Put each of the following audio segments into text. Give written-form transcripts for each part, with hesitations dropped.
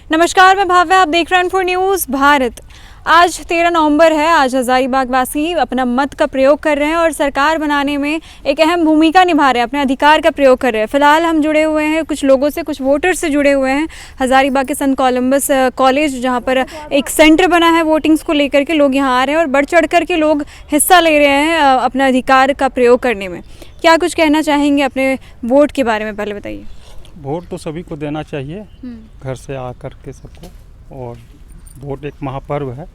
नमस्कार, मैं भाव्या, आप देख रहे हैं फॉर न्यूज़ भारत। आज 13 नवंबर है। आज हज़ारीबाग वासी अपना मत का प्रयोग कर रहे हैं और सरकार बनाने में एक अहम भूमिका निभा रहे हैं, अपने अधिकार का प्रयोग कर रहे हैं। फिलहाल हम जुड़े हुए हैं कुछ लोगों से, कुछ वोटर्स से जुड़े हुए हैं हज़ारीबाग के संत कोलंबस कॉलेज, जहां पर एक सेंटर बना है वोटिंग्स को लेकर के। लोग यहाँ आ रहे हैं और बढ़ चढ़ कर के लोग हिस्सा ले रहे हैं अपना अधिकार का प्रयोग करने में। क्या कुछ कहना चाहेंगे अपने वोट के बारे में, पहले बताइए। वोट तो सभी को देना चाहिए, घर से आकर के सबको, और वोट एक महापर्व है।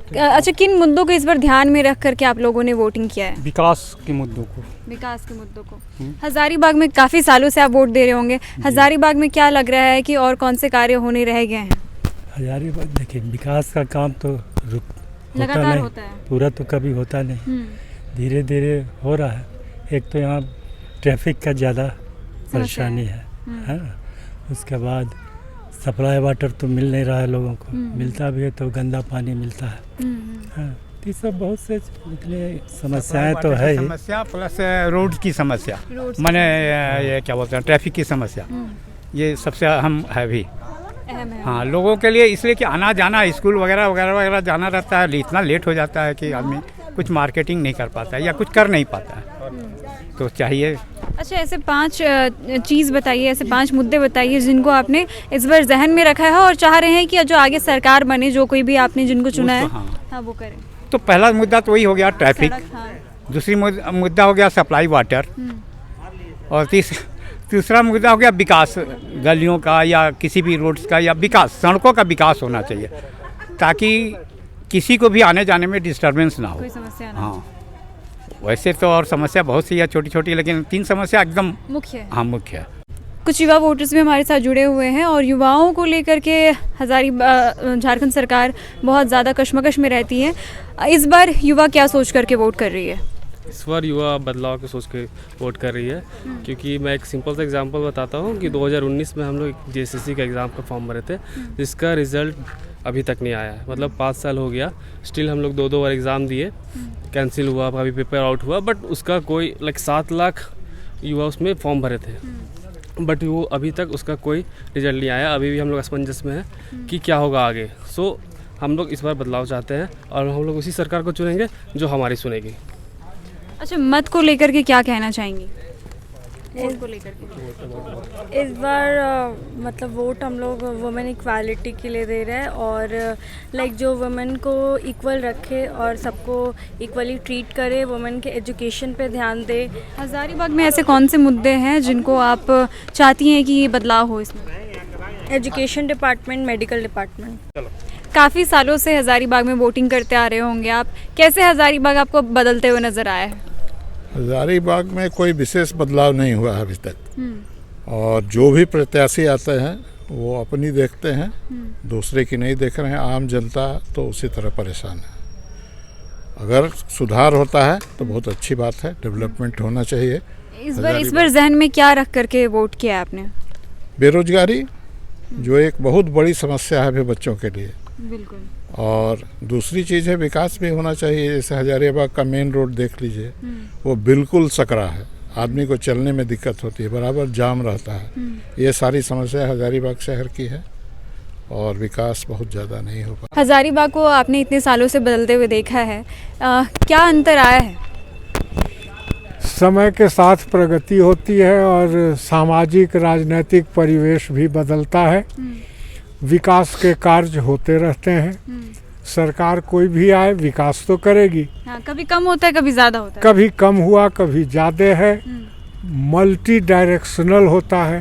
अच्छा, किन मुद्दों को इस बार ध्यान में रख करके आप लोगों ने वोटिंग किया है? विकास के मुद्दों को। विकास के मुद्दों को। हज़ारीबाग में काफ़ी सालों से आप वोट दे रहे होंगे। हज़ारीबाग में क्या लग रहा है कि और कौन से कार्य होने रह गए हैं? हज़ारीबाग देखिए, विकास का काम तो लगातार होता है, पूरा तो कभी होता नहीं, धीरे धीरे हो रहा है। एक तो यहाँ ट्रैफिक का ज़्यादा परेशानी है। उसके बाद सप्लाई वाटर तो मिल नहीं रहा है लोगों को, मिलता भी है तो गंदा पानी मिलता है। ये सब बहुत से समस्याएं तो है ही। समस्या प्लस रोड की समस्या, माने ये क्या बोलते हैं, ट्रैफिक की समस्या, ये सबसे अहम है भी। हाँ, लोगों के लिए, इसलिए कि आना जाना, स्कूल वगैरह वगैरह वगैरह जाना रहता है, इतना लेट हो जाता है कि आदमी कुछ मार्केटिंग नहीं कर पाता है या कुछ कर नहीं पाता है, तो चाहिए। अच्छा, ऐसे 5 चीज़ बताइए, ऐसे 5 मुद्दे बताइए जिनको आपने इस बार जहन में रखा है और चाह रहे हैं कि जो आगे सरकार बने, जो कोई भी आपने जिनको चुना है, हाँ वो करें। तो पहला मुद्दा तो वही हो गया, ट्रैफिक। दूसरी मुद्दा हो गया सप्लाई वाटर, और तीसरा मुद्दा हो गया विकास, गलियों का या किसी भी रोड्स का, या विकास, सड़कों का विकास होना चाहिए, ताकि किसी को भी आने जाने में डिस्टर्बेंस ना हो, कोई समस्या ना। हाँ, वैसे तो और समस्या बहुत सी है, छोटी छोटी, लेकिन 3 समस्या एकदम मुख्य है। हाँ, मुख्य है। कुछ युवा वोटर्स भी हमारे साथ जुड़े हुए हैं और युवाओं को लेकर के झारखंड सरकार बहुत ज़्यादा कशमकश में रहती है। इस बार युवा क्या सोच करके वोट कर रही है? इस बार युवा बदलाव के सोच के वोट कर रही है, क्योंकि मैं एक सिंपल सा एग्जांपल बताता हूँ कि 2019 में हम लोग जेएसएससी का एग्ज़ाम का फॉर्म भरे थे, जिसका रिज़ल्ट अभी तक नहीं आया है। मतलब 5 साल हो गया, स्टिल हम लोग 2 बार एग्ज़ाम दिए, कैंसिल हुआ, अभी पेपर आउट हुआ, बट उसका कोई 7 लाख युवा उसमें फॉर्म भरे थे, बट वो अभी तक उसका कोई रिजल्ट नहीं आया। अभी भी हम लोग असमंजस में हैं कि क्या होगा आगे। सो हम लोग इस बार बदलाव चाहते हैं और हम लोग उसी सरकार को चुनेंगे जो हमारी सुनेगी। अच्छा, मत को लेकर के क्या कहना चाहेंगी? वोट को लेकर के इस बार मतलब वोट हम लोग वुमेन इक्वालिटी के लिए दे रहे हैं, और जो वुमेन को इक्वल रखे और सबको इक्वली ट्रीट करे, वुमेन के एजुकेशन पे ध्यान दे। हज़ारीबाग में ऐसे कौन से मुद्दे हैं जिनको आप चाहती हैं कि ये बदलाव हो इसमें? Education department, medical department. काफ़ी सालों से हज़ारीबाग में वोटिंग करते आ रहे होंगे आप, कैसे हज़ारीबाग आपको बदलते हुए नज़र आया है? हज़ारीबाग में कोई विशेष बदलाव नहीं हुआ अभी तक, और जो भी प्रत्याशी आते हैं वो अपनी देखते हैं, दूसरे की नहीं देख रहे हैं। आम जनता तो उसी तरह परेशान है। अगर सुधार होता है तो बहुत अच्छी बात है, डेवलपमेंट होना चाहिए। इस बार जहन में क्या रख करके वोट किया आपने? बेरोजगारी, जो एक बहुत बड़ी समस्या है अभी बच्चों के लिए, बिल्कुल। और दूसरी चीज़ है विकास भी होना चाहिए। जैसे हज़ारीबाग का मेन रोड देख लीजिए, वो बिल्कुल सकरा है, आदमी को चलने में दिक्कत होती है, बराबर जाम रहता है। ये सारी समस्या हज़ारीबाग शहर की है, और विकास बहुत ज़्यादा नहीं हो पा। हज़ारीबाग को आपने इतने सालों से बदलते हुए देखा है, क्या अंतर आया है? समय के साथ प्रगति होती है और सामाजिक राजनीतिक परिवेश भी बदलता है, विकास के कार्य होते रहते हैं। सरकार कोई भी आए, विकास तो करेगी। हाँ, कभी कम होता है, कभी ज़्यादा होता है, कभी कम हुआ, कभी ज़्यादा है, मल्टी डायरेक्शनल होता है।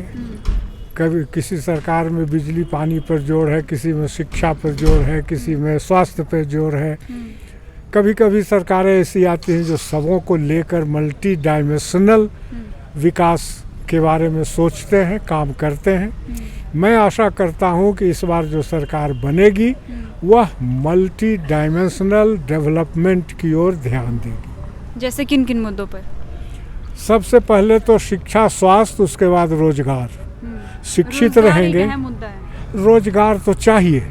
कभी किसी सरकार में बिजली पानी पर जोर है, किसी में शिक्षा पर जोर है, किसी में स्वास्थ्य पर जोर है। कभी कभी सरकारें ऐसी आती हैं जो सबों को लेकर मल्टी डायमेंशनल विकास के बारे में सोचते हैं, काम करते हैं। मैं आशा करता हूं कि इस बार जो सरकार बनेगी वह मल्टी डायमेंशनल डेवलपमेंट की ओर ध्यान देगी। जैसे किन किन मुद्दों पर? सबसे पहले तो शिक्षा, स्वास्थ्य, उसके बाद रोजगार। शिक्षित रहेंगे, रोजगार तो चाहिए।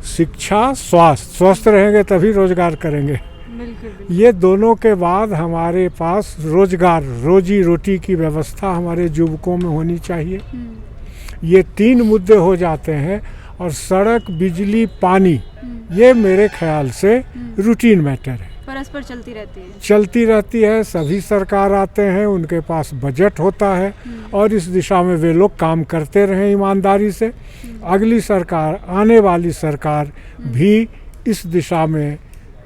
शिक्षा, स्वास्थ्य, स्वस्थ रहेंगे तभी रोजगार करेंगे। ये दोनों के बाद हमारे पास रोजगार, रोजी रोटी की व्यवस्था हमारे युवकों में होनी चाहिए। ये 3 मुद्दे हो जाते हैं और सड़क, बिजली, पानी ये मेरे ख्याल से रूटीन मैटर है, परस्पर चलती रहती है। चलती रहती है। सभी सरकार आते हैं, उनके पास बजट होता है और इस दिशा में वे लोग काम करते रहें ईमानदारी से। अगली सरकार, आने वाली सरकार भी इस दिशा में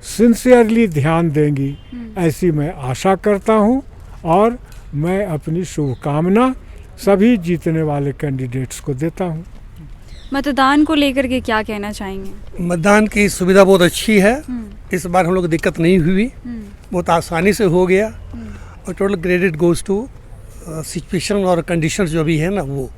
सिंसियरली ध्यान देंगी, ऐसी मैं आशा करता हूँ। और मैं अपनी शुभकामना सभी जीतने वाले कैंडिडेट्स को देता हूँ। मतदान को लेकर के क्या कहना चाहेंगे? मतदान की सुविधा बहुत अच्छी है। इस बार हम लोग को दिक्कत नहीं हुई, बहुत आसानी से हो गया और total credit goes to situation और कंडीशन जो भी है ना वो।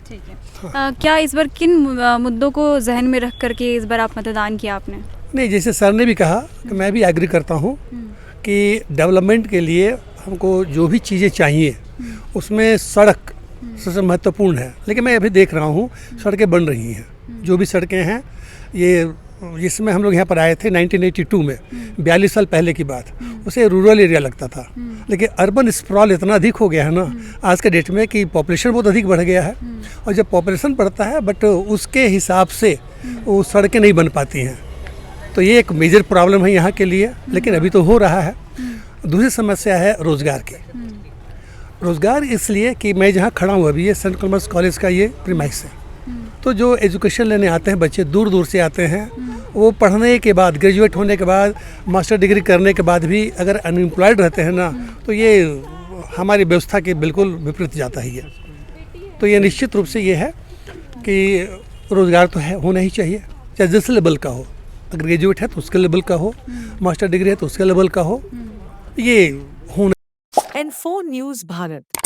ठीक है। क्या इस बार किन मुद्दों को जहन में रख करके इस बार आप मतदान किया आपने? नहीं, जैसे सर ने भी कहा कि मैं भी एग्री करता हूँ कि डेवलपमेंट के लिए हमको जो भी चीज़ें चाहिए उसमें सड़क सबसे महत्वपूर्ण है। लेकिन मैं अभी देख रहा हूँ सड़कें बन रही हैं, जो भी सड़कें हैं ये, जिसमें हम लोग यहाँ पर आए थे 1982 में, 42 साल पहले की बात, उसे रूरल एरिया लगता था। लेकिन अर्बन स्प्रॉल इतना अधिक हो गया है ना आज के डेट में कि पॉपुलेशन बहुत अधिक बढ़ गया है। और जब पॉपुलेशन बढ़ता है बट उसके हिसाब से वो सड़कें नहीं बन पाती हैं, तो ये एक मेजर प्रॉब्लम है यहाँ के लिए। लेकिन अभी तो हो रहा है। दूसरी समस्या है रोज़गार की। रोज़गार इसलिए कि मैं जहाँ खड़ा हूँ अभी, ये सेंट कॉमर्स कॉलेज का ये प्रीमाइस है। तो जो एजुकेशन लेने आते हैं बच्चे, दूर दूर से आते हैं, वो पढ़ने के बाद, ग्रेजुएट होने के बाद, मास्टर डिग्री करने के बाद भी अगर अनएम्प्लॉयड रहते हैं ना, तो ये हमारी व्यवस्था के बिल्कुल विपरीत जाता ही है। तो ये निश्चित रूप से ये है कि रोज़गार तो है, होना ही चाहिए, चाहे जिस लेवल का हो। अगर ग्रेजुएट है तो उसके लेवल का हो, मास्टर डिग्री है तो उसके लेवल का हो, ये होना। N4 News Bharat।